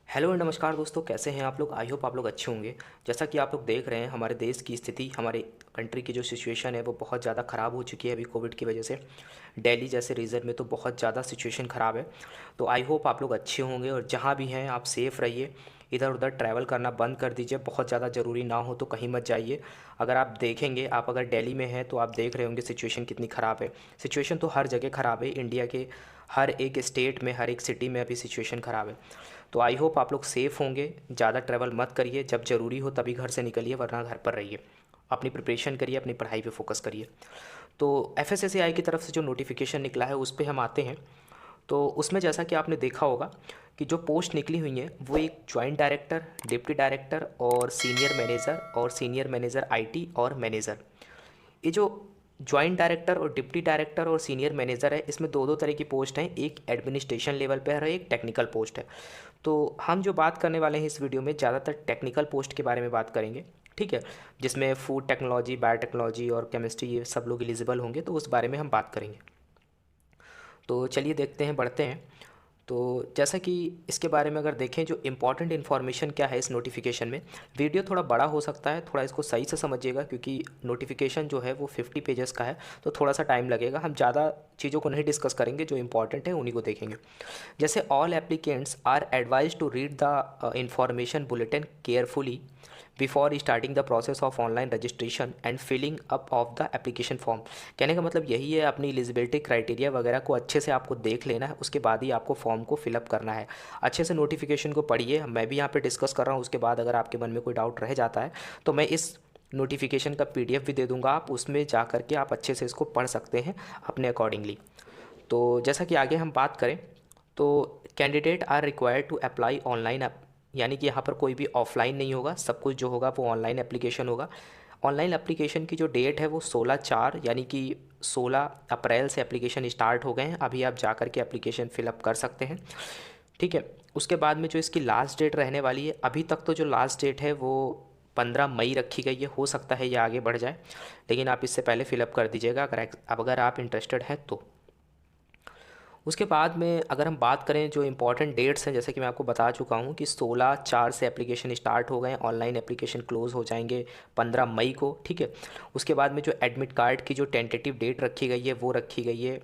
Hello and नमस्कार दोस्तों, कैसे हैं आप लोग। आई होप आप लोग अच्छे होंगे। जैसा कि आप लोग देख रहे हैं, हमारे देश की स्थिति, हमारे कंट्री की जो सिचुएशन है वो बहुत ज़्यादा ख़राब हो चुकी है अभी कोविड की वजह से। दिल्ली जैसे रीजन में तो बहुत ज़्यादा सिचुएशन ख़राब है। तो आई होप आप लोग अच्छे होंगे और जहाँ भी हैं आप सेफ़ रहिए। इधर उधर ट्रैवल करना बंद कर दीजिए, बहुत ज़्यादा ज़रूरी ना हो तो कहीं मत जाइए। अगर आप देखेंगे, आप अगर दिल्ली में हैं तो आप देख रहे होंगे सिचुएशन कितनी ख़राब है। सिचुएशन तो हर जगह ख़राब है, इंडिया के हर एक स्टेट में, हर एक सिटी में अभी सिचुएशन ख़राब है। तो आई होप आप लोग सेफ़ होंगे। ज़्यादा ट्रैवल मत करिए, जब ज़रूरी हो तभी घर से निकलिए, वरना घर पर रहिए। अपनी प्रिपरेशन करिए, अपनी पढ़ाई पे फोकस करिए। तो एफएसएसएआई की तरफ से जो नोटिफिकेशन निकला है उस पे हम आते हैं। तो उसमें जैसा कि आपने देखा होगा कि जो पोस्ट निकली हुई हैं वो एक जॉइंट डायरेक्टर, डिप्टी डायरेक्टर और सीनियर मैनेजर आईटी और मैनेजर। ये जो जॉइंट डायरेक्टर और डिप्टी डायरेक्टर और सीनियर मैनेजर है, इसमें दो दो तरह की पोस्ट हैं, एक एडमिनिस्ट्रेशन लेवल पे है और एक टेक्निकल पोस्ट है। तो हम जो बात करने वाले हैं इस वीडियो में ज़्यादातर टेक्निकल पोस्ट के बारे में बात करेंगे, ठीक है, जिसमें फूड टेक्नोलॉजी, बायोटेक्नोलॉजी और केमिस्ट्री ये सब लोग एलिजिबल होंगे, तो उस बारे में हम बात करेंगे। तो चलिए देखते हैं, बढ़ते हैं। तो जैसा कि इसके बारे में अगर देखें, जो इम्पॉर्टेंट इन्फॉर्मेशन क्या है इस नोटिफिकेशन में। वीडियो थोड़ा बड़ा हो सकता है, थोड़ा इसको सही से समझिएगा, क्योंकि नोटिफिकेशन जो है वो 50 पेजेस का है, तो थोड़ा सा टाइम लगेगा। हम ज़्यादा चीज़ों को नहीं डिस्कस करेंगे, जो इंपॉर्टेंट है उन्हीं को देखेंगे। जैसे all applicants are advised to read the information bulletin carefully before starting the process of online registration and filling up of the application form. कहने का मतलब यही है, अपनी एलिजिबिलिटी क्राइटेरिया वगैरह को अच्छे से आपको देख लेना है, उसके बाद ही आपको फॉर्म को फिलअप करना है। अच्छे से नोटिफिकेशन को पढ़िए, मैं भी यहाँ पे डिस्कस कर रहा हूँ। उसके बाद अगर आपके मन में कोई डाउट रह जाता है तो मैं इस नोटिफिकेशन का पीडीएफ भी दे दूँगा, आप उसमें जा कर के आप अच्छे से इसको पढ़ सकते हैं अपने अकॉर्डिंगली। तो जैसा कि आगे हम बात करें, तो candidate are required to apply online, यानी कि यहाँ पर कोई भी ऑफलाइन नहीं होगा, सब कुछ जो होगा वो ऑनलाइन एप्लीकेशन होगा। ऑनलाइन एप्लीकेशन की जो डेट है वो 16/4 यानी कि 16 अप्रैल से एप्लीकेशन स्टार्ट हो गए हैं। अभी आप जा कर के एप्लीकेशन फिलअप कर सकते हैं, ठीक है। उसके बाद में जो इसकी लास्ट डेट रहने वाली है, अभी तक तो जो लास्ट डेट है वो 15 मई रखी गई है। हो सकता है ये आगे बढ़ जाए, लेकिन आप इससे पहले फिलअप कर दीजिएगा अगर आप इंटरेस्टेड हैं तो। उसके बाद में अगर हम बात करें जो इंपॉर्टेंट डेट्स हैं, जैसे कि मैं आपको बता चुका हूँ कि 16/4 से एप्लीकेशन स्टार्ट हो गए हैं, ऑनलाइन एप्लीकेशन क्लोज़ हो जाएंगे 15 मई को, ठीक है। उसके बाद में जो एडमिट कार्ड की जो टेंटेटिव डेट रखी गई है वो रखी गई है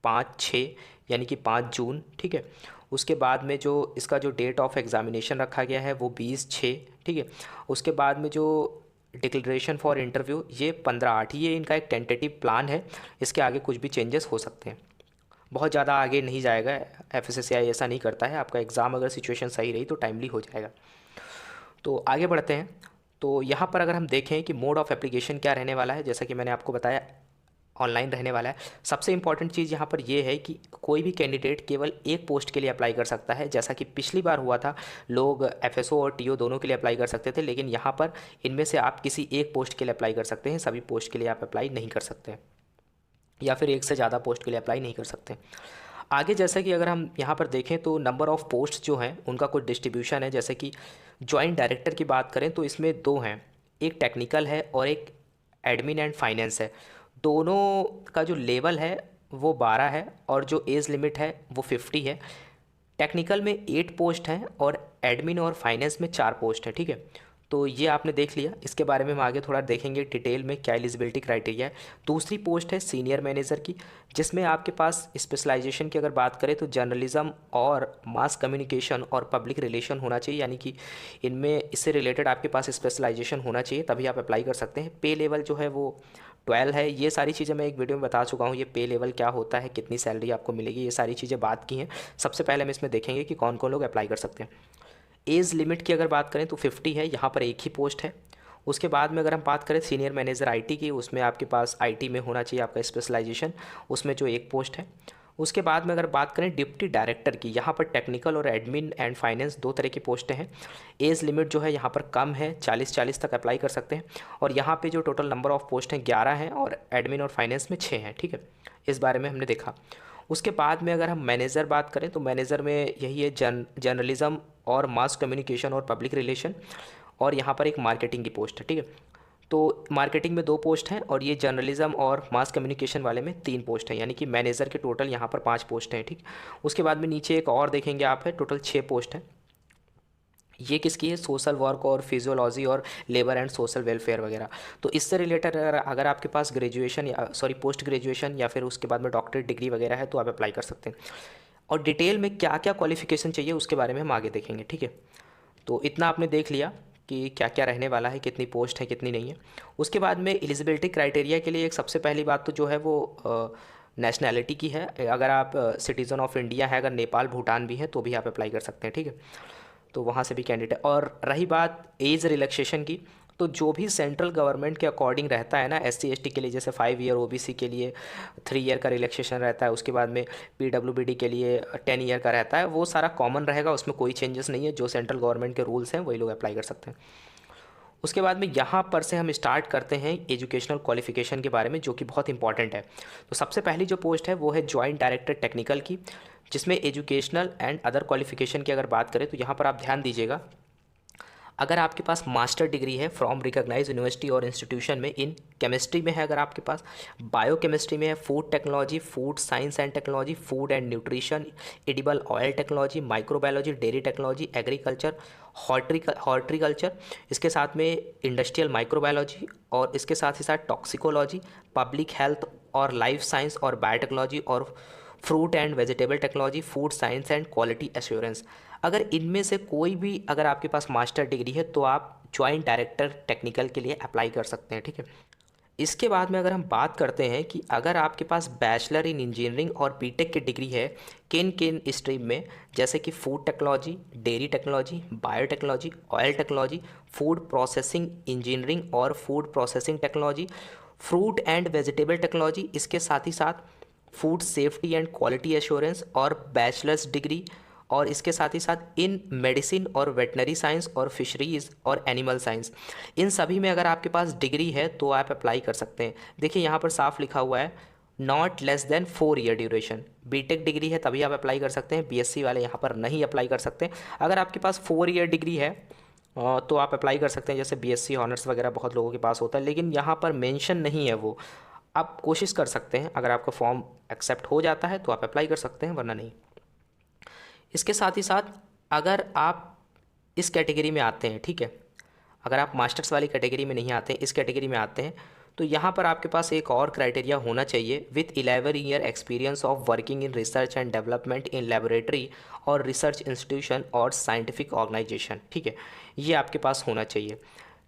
5/6 यानी कि 5 जून, ठीक है। उसके बाद में जो इसका जो डेट ऑफ एग्ज़ामिनेशन रखा गया है वो 20/6, ठीक है। उसके बाद में जो डिक्लेरेशन फॉर इंटरव्यू ये 15/8, ये इनका एक टेंटेटिव प्लान है। इसके आगे कुछ भी चेंजेस हो सकते हैं, बहुत ज़्यादा आगे नहीं जाएगा। एफएसएसएआई ऐसा नहीं करता है, आपका एग्ज़ाम अगर सिचुएशन सही रही तो टाइमली हो जाएगा। तो आगे बढ़ते हैं। तो यहाँ पर अगर हम देखें कि मोड ऑफ़ एप्लीकेशन क्या रहने वाला है, जैसा कि मैंने आपको बताया ऑनलाइन रहने वाला है। सबसे इंपॉर्टेंट चीज़ यहाँ पर ये है कि कोई भी कैंडिडेट केवल एक पोस्ट के लिए अप्लाई कर सकता है। जैसा कि पिछली बार हुआ था, लोग एफएसओ और टीओ दोनों के लिए अप्लाई कर सकते थे, लेकिन यहाँ पर इनमें से आप किसी एक पोस्ट के लिए अप्लाई कर सकते हैं, सभी पोस्ट के लिए आप अप्लाई नहीं कर सकते, या फिर एक से ज़्यादा पोस्ट के लिए अप्लाई नहीं कर सकते। आगे जैसा कि अगर हम यहाँ पर देखें तो नंबर ऑफ़ पोस्ट जो हैं उनका कुछ डिस्ट्रीब्यूशन है। जैसे कि जॉइंट डायरेक्टर की बात करें तो इसमें दो हैं, एक टेक्निकल है और एक एडमिन एंड फाइनेंस है। दोनों का जो लेवल है वो 12 है और जो एज लिमिट है वो 50 है। टेक्निकल में 8 पोस्ट हैं और एडमिन और फाइनेंस में 4 पोस्ट हैं, ठीक है। तो ये आपने देख लिया, इसके बारे में हम आगे थोड़ा देखेंगे डिटेल में क्या एलिजिबिलिटी क्राइटेरिया है। दूसरी पोस्ट है सीनियर मैनेजर की, जिसमें आपके पास स्पेशलाइजेशन की अगर बात करें तो जर्नलिज्म और मास कम्युनिकेशन और पब्लिक रिलेशन होना चाहिए, यानी कि इनमें इससे रिलेटेड आपके पास स्पेशलाइजेशन होना चाहिए, तभी आप अप्लाई कर सकते हैं। पे लेवल जो है वो 12 है। ये सारी चीज़ें मैं एक वीडियो में बता चुका हूँ, ये पे लेवल क्या होता है, कितनी सैलरी आपको मिलेगी, ये सारी चीज़ें बात की हैं। सबसे पहले हम इसमें देखेंगे कि कौन कौन लोग अप्लाई कर सकते हैं। एज लिमिट की अगर बात करें तो 50 है, यहाँ पर एक ही पोस्ट है। उसके बाद में अगर हम बात करें सीनियर मैनेजर आईटी की, उसमें आपके पास आईटी में होना चाहिए आपका स्पेशलाइजेशन, उसमें जो एक पोस्ट है। उसके बाद में अगर बात करें डिप्टी डायरेक्टर की, यहाँ पर टेक्निकल और एडमिन एंड फाइनेंस दो तरह की पोस्टें हैं। एज लिमिट जो है यहाँ पर कम है, 40 तक अप्लाई कर सकते हैं। और यहाँ पे जो टोटल नंबर ऑफ़ पोस्ट हैं 11 हैं और एडमिन और फाइनेंस में 6 हैं, ठीक है। इस बारे में हमने देखा। उसके बाद में अगर हम मैनेजर बात करें तो मैनेजर में यही है, जर्नलिज्म और मास कम्युनिकेशन और पब्लिक रिलेशन, और यहाँ पर एक मार्केटिंग की पोस्ट है, ठीक है। तो मार्केटिंग में 2 पोस्ट हैं और ये जर्नलिज्म और मास कम्युनिकेशन वाले में 3 पोस्ट हैं, यानी कि मैनेजर के टोटल यहाँ पर 5 पोस्ट हैं, ठीक। उसके बाद में नीचे एक और देखेंगे आप है, टोटल 6 पोस्ट हैं। ये किसकी है? सोशल वर्क और फिजियोलॉजी और लेबर एंड सोशल वेलफेयर वगैरह। तो इससे रिलेटेड अगर आपके पास ग्रेजुएशन या पोस्ट ग्रेजुएशन या फिर उसके बाद में डॉक्टरेट डिग्री वगैरह है तो आप अप्लाई कर सकते हैं। और डिटेल में क्या क्या क्वालिफिकेशन चाहिए उसके बारे में हम आगे देखेंगे, ठीक है। तो इतना आपने देख लिया कि क्या क्या रहने वाला है, कितनी पोस्ट है कितनी नहीं है। उसके बाद में एलिजिबिलिटी क्राइटेरिया के लिए एक सबसे पहली बात तो जो है वो नेशनैलिटी की है। अगर आप सिटीज़न ऑफ इंडिया है, अगर नेपाल भूटान भी है तो भी आप अप्लाई कर सकते हैं, ठीक है। तो वहाँ से भी कैंडिडेट। और रही बात एज रिलैक्सेशन की, तो जो भी सेंट्रल गवर्नमेंट के अकॉर्डिंग रहता है ना, एससी एसटी के लिए जैसे 5 ईयर, ओबीसी के लिए 3 ईयर का रिलैक्सेशन रहता है, उसके बाद में पीडब्ल्यूबीडी के लिए 10 ईयर का रहता है, वो सारा कॉमन रहेगा, उसमें कोई चेंजेस नहीं है। जो सेंट्रल गवर्नमेंट के रूल्स हैं वही लोग अप्लाई कर सकते हैं। उसके बाद में यहाँ पर से हम स्टार्ट करते हैं एजुकेशनल क्वालिफिकेशन के बारे में, जो कि बहुत इंपॉर्टेंट है। तो सबसे पहली जो पोस्ट है वो है जॉइंट डायरेक्टर टेक्निकल की, जिसमें एजुकेशनल एंड अदर क्वालिफिकेशन की अगर बात करें तो यहाँ पर आप ध्यान दीजिएगा, अगर आपके पास मास्टर डिग्री है फ्रॉम रिकॉग्नाइज यूनिवर्सिटी और इंस्टीट्यूशन में इन केमिस्ट्री में है, अगर आपके पास बायो केमिस्ट्री में है, food technology, food science and technology, food and nutrition, edible oil technology, microbiology, dairy technology, agriculture, horticulture, इसके साथ में इंडस्ट्रियल माइक्रोबायोलॉजी, और इसके साथ ही साथ टॉक्सिकोलॉजी, पब्लिक हेल्थ और लाइफ साइंस और बायोटेक्नोलॉजी, और fruit and vegetable technology, food science and quality assurance. अगर इनमें से कोई भी अगर आपके पास मास्टर डिग्री है तो आप जॉइंट डायरेक्टर टेक्निकल के लिए अप्लाई कर सकते हैं, ठीक है। इसके बाद में अगर हम बात करते हैं कि अगर आपके पास बैचलर इन इंजीनियरिंग और बीटेक की डिग्री है किन किन स्ट्रीम में, जैसे कि food technology, dairy technology, biotechnology, oil technology, food processing engineering और food processing technology, fruit and vegetable technology, इसके साथ ही साथ food safety and quality assurance और बैचलर्स डिग्री, और इसके साथ ही साथ इन मेडिसिन और वेटनरी साइंस और फिशरीज़ और एनिमल साइंस, इन सभी में अगर आपके पास डिग्री है तो आप अप्लाई कर सकते हैं। देखिए यहाँ पर साफ लिखा हुआ है not less than 4 year duration. BTech degree है तभी आप अप्लाई कर सकते हैं, बीएससी वाले यहाँ पर नहीं अप्लाई कर सकते। अगर आपके पास 4 ईयर डिग्री है तो आप अप्लाई कर सकते हैं, जैसे बीएससी ऑनर्स वगैरह बहुत लोगों के पास होता है, लेकिन यहाँ पर मेंशन नहीं है वो। आप कोशिश कर सकते हैं, अगर आपका फॉर्म एक्सेप्ट हो जाता है तो आप अप्लाई कर सकते हैं, वरना नहीं। इसके साथ ही साथ अगर आप इस कैटेगरी में आते हैं, ठीक है, अगर आप मास्टर्स वाली कैटेगरी में नहीं आते हैं, इस कैटेगरी में आते हैं, तो यहाँ पर आपके पास एक और क्राइटेरिया होना चाहिए, with 11 year experience of working in research and development in laboratory और रिसर्च इंस्टीट्यूशन और साइंटिफिक ऑर्गेनाइजेशन, ठीक है, ये आपके पास होना चाहिए।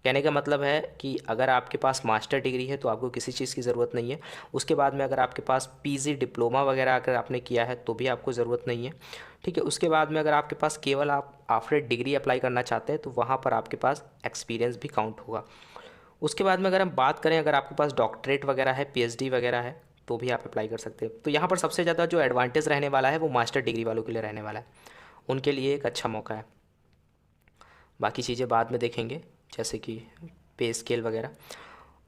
कहने का मतलब है कि अगर आपके पास मास्टर डिग्री है तो आपको किसी चीज़ की ज़रूरत नहीं है। उसके बाद में अगर आपके पास पीजी डिप्लोमा वगैरह अगर आपने किया है तो भी आपको ज़रूरत नहीं है, ठीक है। उसके बाद में अगर आपके पास केवल आप आफ्टर डिग्री अप्लाई करना चाहते हैं तो वहाँ पर आपके पास एक्सपीरियंस भी काउंट होगा। उसके बाद में अगर हम बात करें, अगर आपके पास डॉक्टरेट वगैरह है, पीएचडी वगैरह है, तो भी आप अप्लाई कर सकते हैं। तो यहाँ पर सबसे ज़्यादा जो एडवांटेज रहने वाला है वो मास्टर डिग्री वालों के लिए रहने वाला है, उनके लिए एक अच्छा मौका है। बाकी चीज़ें बाद में देखेंगे, जैसे कि पे स्केल वगैरह।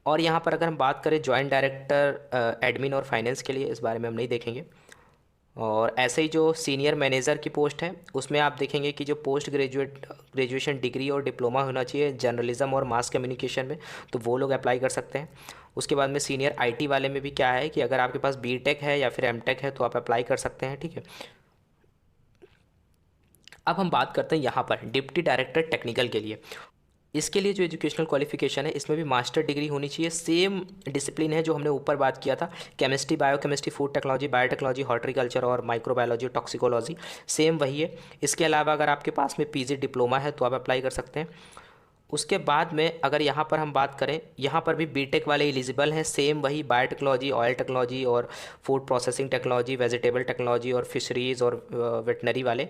और यहाँ पर अगर हम बात करें जॉइंट डायरेक्टर एडमिन और फाइनेंस के लिए, इस बारे में हम नहीं देखेंगे। और ऐसे ही जो सीनियर मैनेजर की पोस्ट है उसमें आप देखेंगे कि जो पोस्ट ग्रेजुएशन डिग्री और डिप्लोमा होना चाहिए जर्नलिज्म और मास कम्युनिकेशन में, तो वो लोग अप्लाई कर सकते हैं। उसके बाद में सीनियर आईटी वाले में भी क्या है कि अगर आपके पास बीटेक है या फिर एमटेक है तो आप अप्लाई कर सकते हैं, ठीक है। अब हम बात करते हैं यहाँ पर डिप्टी डायरेक्टर टेक्निकल के लिए। इसके लिए जो एजुकेशनल क्वालिफिकेशन है इसमें भी मास्टर डिग्री होनी चाहिए। सेम डिसिप्लिन है जो हमने ऊपर बात किया था, chemistry, biochemistry, food technology, biotechnology, horticulture और माइक्रोबायोलॉजी, टॉक्सिकोलॉजी, सेम वही है। इसके अलावा अगर आपके पास में पीजी डिप्लोमा है तो आप अप्लाई कर सकते हैं। उसके बाद में अगर यहाँ पर हम बात करें, यहाँ पर भी बीटेक वाले एलिजिबल हैं, सेम वही बायोटेक्नोलॉजी, ऑयल टेक्नोलॉजी और food processing technology, vegetable technology और फिशरीज़ और वेटनरी वाले।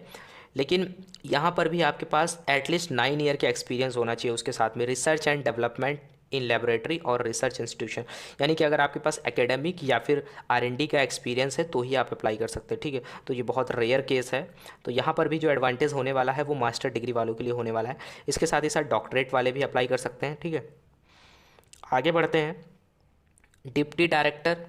लेकिन यहाँ पर भी आपके पास एटलीस्ट 9 ईयर का एक्सपीरियंस होना चाहिए, उसके साथ में research and development in laboratory और रिसर्च इंस्टीट्यूशन, यानी कि अगर आपके पास एकेडमिक या फिर आर&डी का एक्सपीरियंस है तो ही आप अप्लाई कर सकते हैं, ठीक है। तो ये बहुत रेयर केस है। तो यहाँ पर भी जो एडवांटेज होने वाला है वो मास्टर डिग्री वालों के लिए होने वाला है। इसके साथ ही साथ डॉक्टरेट वाले भी अप्लाई कर सकते हैं, ठीक है। आगे बढ़ते हैं। Deputy director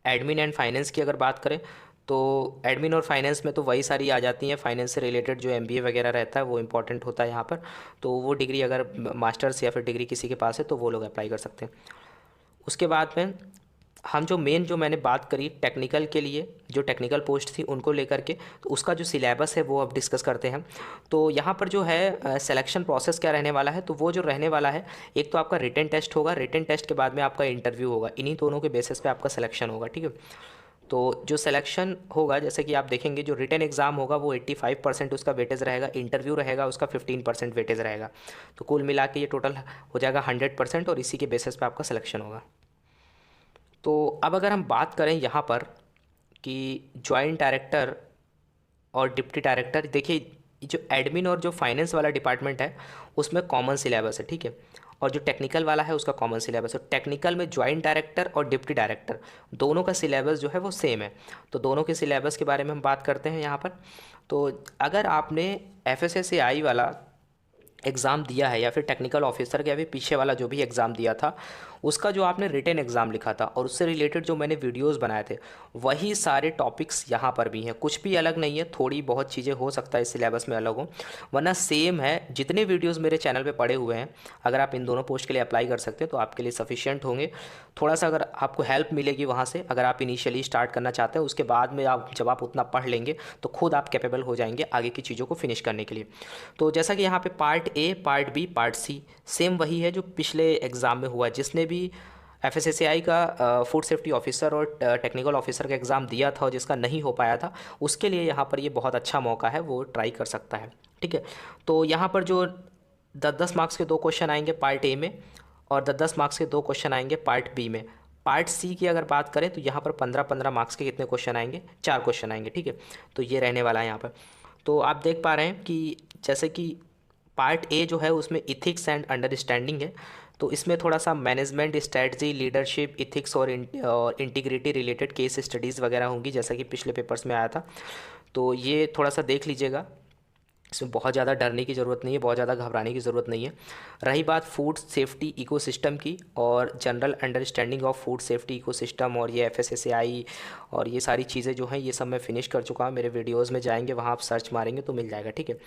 admin and finance की अगर बात करें तो एडमिन और फाइनेंस में तो वही सारी आ जाती हैं, फाइनेंस से रिलेटेड जो एमबीए वगैरह रहता है वो इंपॉर्टेंट होता है यहाँ पर। तो वो डिग्री अगर मास्टर्स या फिर डिग्री किसी के पास है तो वो लोग अप्लाई कर सकते हैं। उसके बाद में हम जो मेन जो मैंने बात करी टेक्निकल के लिए, जो टेक्निकल पोस्ट थी उनको लेकर के, तो उसका जो सिलेबस है वो अब डिस्कस करते हैं। तो यहाँ पर जो है सिलेक्शन प्रोसेस क्या रहने वाला है, तो वो जो रहने वाला है, एक तो आपका रिटन टेस्ट होगा, रिटन टेस्ट के बाद में आपका इंटरव्यू होगा, इन्हीं दोनों के बेसिस पे आपका सिलेक्शन होगा, ठीक है। तो जो सिलेक्शन होगा, जैसे कि आप देखेंगे जो रिटन एग्ज़ाम होगा वो 85% उसका वेटेज रहेगा, इंटरव्यू रहेगा उसका 15% वेटेज रहेगा। तो कुल मिला के ये टोटल हो जाएगा 100% और इसी के बेसिस पे आपका सिलेक्शन होगा। तो अब अगर हम बात करें यहाँ पर कि जॉइंट डायरेक्टर और डिप्टी डायरेक्टर, देखिए जो एडमिन और जो फाइनेंस वाला डिपार्टमेंट है उसमें कॉमन सिलेबस है, ठीक है, और जो टेक्निकल वाला है उसका कॉमन सिलेबस है। टेक्निकल में जॉइंट डायरेक्टर और डिप्टी डायरेक्टर दोनों का सिलेबस जो है वो सेम है। तो दोनों के सिलेबस के बारे में हम बात करते हैं यहाँ पर। तो अगर आपने एफएसएसएआई वाला एग्ज़ाम दिया है या फिर टेक्निकल ऑफिसर का या फिर पीछे वाला जो भी एग्ज़ाम दिया था, उसका जो आपने रिटन एग्ज़ाम लिखा था और उससे रिलेटेड जो मैंने वीडियोस बनाए थे, वही सारे टॉपिक्स यहाँ पर भी हैं, कुछ भी अलग नहीं है। थोड़ी बहुत चीज़ें हो सकता है इस सिलेबस में अलग हो, वरना सेम है। जितने वीडियोस मेरे चैनल पे पड़े हुए हैं, अगर आप इन दोनों पोस्ट के लिए अप्लाई कर सकते हैं तो आपके लिए सफिशिएंट होंगे। थोड़ा सा अगर आपको हेल्प मिलेगी वहाँ से, अगर आप इनिशियली स्टार्ट करना चाहते हैं, उसके बाद में आप जब आप उतना पढ़ लेंगे तो खुद आप कैपेबल हो जाएंगे आगे की चीज़ों को फिनिश करने के लिए। तो जैसा कि यहाँ पे part A, part B, part C same वही है जो पिछले एग्ज़ाम में हुआ। जिसने भी एफएसएसएआई का फूड सेफ्टी ऑफिसर और टेक्निकल ऑफिसर का एग्ज़ाम दिया था और जिसका नहीं हो पाया था, उसके लिए यहाँ पर ये बहुत अच्छा मौका है, वो ट्राई कर सकता है, ठीक है। तो यहाँ पर जो 10-10 मार्क्स के 2 क्वेश्चन आएंगे पार्ट ए में और 10-10 मार्क्स के 2 क्वेश्चन आएंगे पार्ट बी में। पार्ट सी की अगर बात करें तो यहाँ पर 15-15 मार्क्स के कितने क्वेश्चन आएंगे, 4 क्वेश्चन आएंगे, ठीक है। तो ये रहने वाला है यहाँ पर। तो आप देख पा रहे हैं कि जैसे कि पार्ट ए जो है उसमें इथिक्स एंड अंडरस्टैंडिंग है, तो इसमें थोड़ा सा मैनेजमेंट स्ट्रेटजी, लीडरशिप, इथिक्स और इंटीग्रिटी रिलेटेड केस स्टडीज़ वगैरह होंगी, जैसा कि पिछले पेपर्स में आया था। तो ये थोड़ा सा देख लीजिएगा, इसमें बहुत ज़्यादा डरने की ज़रूरत नहीं है, बहुत ज़्यादा घबराने की ज़रूरत नहीं है। रही बात फूड सेफ्टी इकोसिस्टम की और general understanding of food safety ecosystem और ये एफएसएसएआई और ये सारी चीज़ें जो हैं, ये सब मैं फिनिश कर चुका हूँ। मेरे वीडियोज़ में जाएंगे, वहाँ आप सर्च मारेंगे तो मिल जाएगा, ठीक है।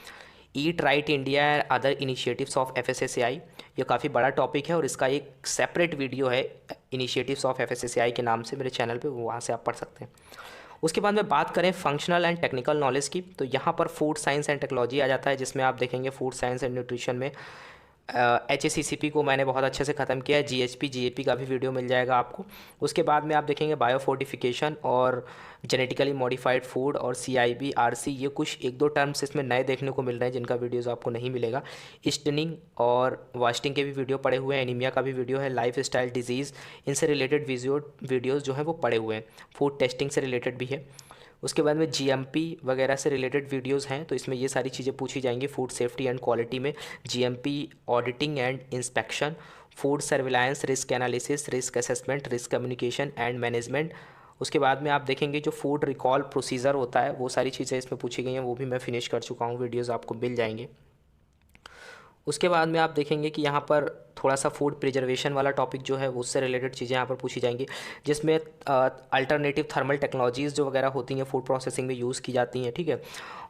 Eat right India and other initiatives of FSSAI, ये काफ़ी बड़ा टॉपिक है और इसका एक सेपरेट वीडियो है इनिशिएटिव्स ऑफ एफएसएसएआई के नाम से मेरे चैनल पे, वहाँ से आप पढ़ सकते हैं। उसके बाद में बात करें फंक्शनल एंड टेक्निकल नॉलेज की, तो यहाँ पर फूड साइंस एंड टेक्नोलॉजी आ जाता है, जिसमें आप देखेंगे फूड साइंस एंड न्यूट्रिशन में HACCP को मैंने बहुत अच्छे से ख़त्म किया है, GHP GAP का भी वीडियो मिल जाएगा आपको। उसके बाद में आप देखेंगे बायोफोर्टिफिकेशन और जेनेटिकली मॉडिफाइड फूड और CIB RC, ये कुछ एक दो टर्म्स इसमें नए देखने को मिल रहे हैं जिनका वीडियोज़ आपको नहीं मिलेगा। स्टनिंग और वास्टिंग के भी वीडियो पड़े हुए हैं, एनीमिया का भी वीडियो है, लाइफ स्टाइल डिजीज़, इनसे रिलेटेड वीडियोज़ जो हैं वो पड़े हुए हैं, फूड टेस्टिंग से रिलेटेड भी है। उसके बाद में GMP वगैरह से रिलेटेड वीडियोस हैं, तो इसमें ये सारी चीज़ें पूछी जाएंगी। फूड सेफ्टी एंड क्वालिटी में GMP auditing and inspection, food surveillance, risk analysis, risk assessment, risk communication and management. उसके बाद में आप देखेंगे जो फूड रिकॉल प्रोसीजर होता है, वो सारी चीज़ें इसमें पूछी गई हैं, वो भी मैं फिनिश कर चुका हूँ, वीडियोज़ आपको मिल जाएंगे। उसके बाद में आप देखेंगे कि यहाँ पर थोड़ा सा फूड प्रिजर्वेशन वाला टॉपिक जो है उससे रिलेटेड चीज़ें यहाँ पर पूछी जाएंगी, जिसमें अल्टरनेटिव थर्मल टेक्नोलॉजीज़ जो वगैरह होती हैं फूड प्रोसेसिंग में यूज़ की जाती हैं, ठीक है।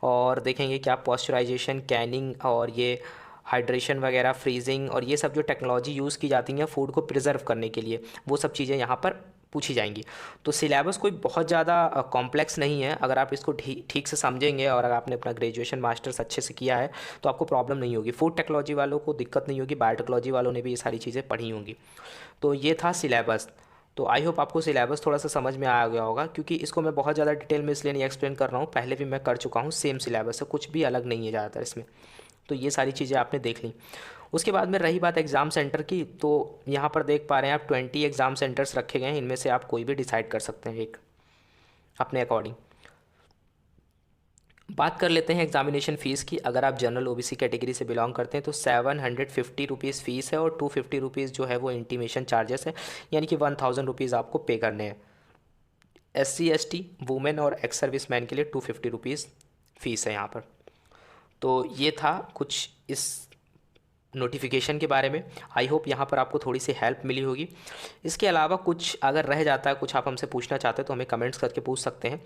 और देखेंगे कि आप पॉस्चराइजेशन, कैनिंग और ये हाइड्रेशन वगैरह, फ्रीजिंग और ये सब जो टेक्नोलॉजी यूज़ की जाती हैं फूड को प्रिजर्व करने के लिए, वो सब चीज़ें यहाँ पर पूछी जाएंगी। तो सिलेबस कोई बहुत ज़्यादा कॉम्प्लेक्स नहीं है, अगर आप इसको ठीक से समझेंगे और अगर आपने अपना ग्रेजुएशन मास्टर्स अच्छे से किया है तो आपको प्रॉब्लम नहीं होगी। फूड टेक्नोलॉजी वालों को दिक्कत नहीं होगी, बायोटेक्नोलॉजी वालों ने भी ये सारी चीज़ें पढ़ी होंगी। तो ये था सिलेबस। तो आई होप आपको सिलेबस थोड़ा सा समझ में आ गया होगा, क्योंकि इसको मैं बहुत ज़्यादा डिटेल में इसलिए नहीं एक्सप्लेन कर रहा हूँ, पहले भी मैं कर चुका हूँ, सेम सिलेबस है, कुछ भी अलग नहीं है ज़्यादातर इसमें। तो ये सारी चीज़ें आपने देख ली। उसके बाद में रही बात एग्ज़ाम सेंटर की, तो यहाँ पर देख पा रहे हैं आप 20 एग्ज़ाम सेंटर्स रखे गए हैं, इनमें से आप कोई भी डिसाइड कर सकते हैं एक अपने अकॉर्डिंग। बात कर लेते हैं एग्जामिनेशन फ़ीस की। अगर आप जनरल OBC कैटेगरी से बिलोंग करते हैं तो 750 रुपीज़ फ़ीस है और 250 रुपीज़ जो है वो इंटीमेशन चार्जेस है, यानी कि 1000 रुपीज़ आपको पे करने हैं। SC ST वुमेन और एक्स सर्विस मैन के लिए 250 रुपीज़ फ़ीस है यहाँ पर। तो ये था कुछ इस नोटिफिकेशन के बारे में। आई होप यहाँ पर आपको थोड़ी सी हेल्प मिली होगी। इसके अलावा कुछ अगर रह जाता है, कुछ आप हमसे पूछना चाहते हैं तो हमें कमेंट्स करके पूछ सकते हैं।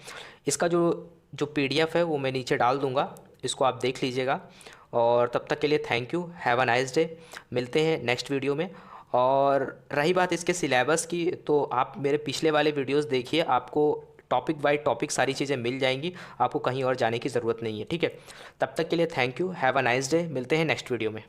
इसका जो जो पीडीएफ है वो मैं नीचे डाल दूँगा, इसको आप देख लीजिएगा। और तब तक के लिए thank you, have a nice day. मिलते हैं नेक्स्ट वीडियो में। और रही बात इसके सिलेबस की, तो आप मेरे पिछले वाले वीडियोस देखिए, आपको टॉपिक बाय टॉपिक सारी चीज़ें मिल जाएंगी, आपको कहीं और जाने की ज़रूरत नहीं है। ठीक है, तब तक के लिए thank you, have a nice day. मिलते हैं नेक्स्ट वीडियो में।